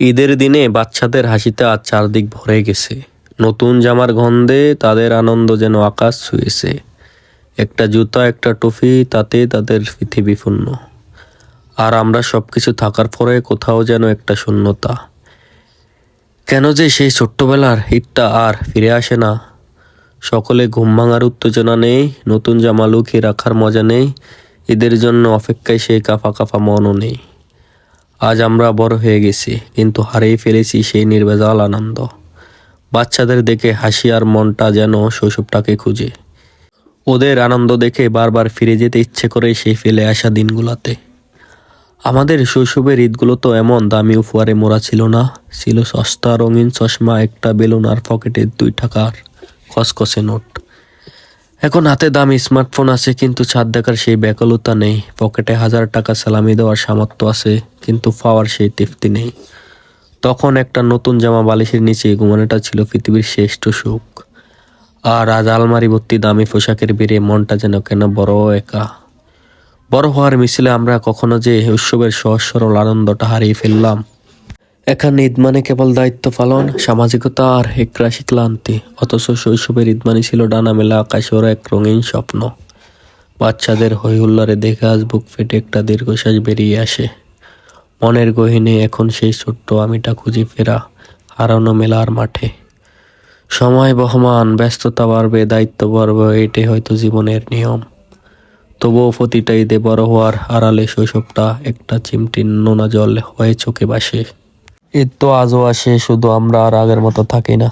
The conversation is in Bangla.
ঈদের দিনে বাচ্চাদের হাসিতে আজ চারদিক ভরে গেছে। নতুন জামার গন্ধে তাদের আনন্দ যেন আকাশ ছুঁয়েছে। একটা জুতা, একটা টুপি, তাতে তাদের পৃথিবী পূর্ণ। আর আমরা সবকিছু থাকার পরে কোথাও যেন একটা শূন্যতা। কেন যে সেই ছোট্টবেলার ঈদটা আর ফিরে আসে না? সকলে ঘুম ভাঙার উত্তেজনা নেই, নতুন জামা লুকিয়ে রাখার মজা নেই, ঈদের জন্য অপেক্ষায় সেই কাঁপা কাঁপা মনও নেই। আজ আমরা বড় হয়ে গেছি, কিন্তু হারিয়ে ফেলেছি সেই নির্ভেজাল আনন্দ। বাচ্চাদের দেখে হাসি আর মনটা যেন শৈশবটাকে খুঁজে। ওদের আনন্দ দেখে বারবার ফিরে যেতে ইচ্ছে করে সেই ফেলে আসা দিনগুলোতে। আমাদের শৈশবের ঈদগুলো তো এমন দামি উপহারে মোড়া ছিল না। ছিল সস্তা রঙিন চশমা, একটা বেলুন আর পকেটে 2 টাকার কসকসে নোট। এখন হাতে দামি স্মার্টফোন আছে, কিন্তু ছাদ দেখার সেই ব্যাকুলতা নেই। পকেটে 1000 টাকা সালামি দেওয়ার সামর্থ্য আছে, কিন্তু পাওয়ার সেই তৃপ্তি নেই। তখন একটা নতুন জামা বালিশের নিচে ঘুমানোটা ছিল পৃথিবীর শ্রেষ্ঠ সুখ। আর আজ আলমারি ভর্তি দামি পোশাকের বেড়ে মনটা যেন কেন বড় একা। বড় হওয়ার মিছিলে আমরা কখনো যে উৎসবের সহজ সরল আনন্দটা হারিয়ে ফেললাম। এখানে ঈদ মানে কেবল দায়িত্ব পালন, সামাজিকতা আর একরাশি ক্লান্তি। অথচ শৈশবের ঈদ মানে ছিল ডানা মেলা আকাশে ওরা এক রঙিন স্বপ্ন। বাচ্চাদের হই হুল্লারে দেখে আজ বুক ফেটে একটা দীর্ঘশ্বাস বেরিয়ে আসে। মনের গহীনে এখন সেই ছোট্ট আমিটা খুঁজে ফেরা হারানো মেলার মাঠে। সময় বহমান, ব্যস্ততা বাড়বে, দায়িত্ব বাড়বে, এটাই হয়তো জীবনের নিয়ম। তবুও প্রতিটা ঈদে বড় হওয়ার আড়ালে শৈশবটা একটা চিমটি নোনা জল হয়ে চোখে ভাসে। ঈদ তো আজও আসে, শুধু আমরা আর আগের মতো থাকি না।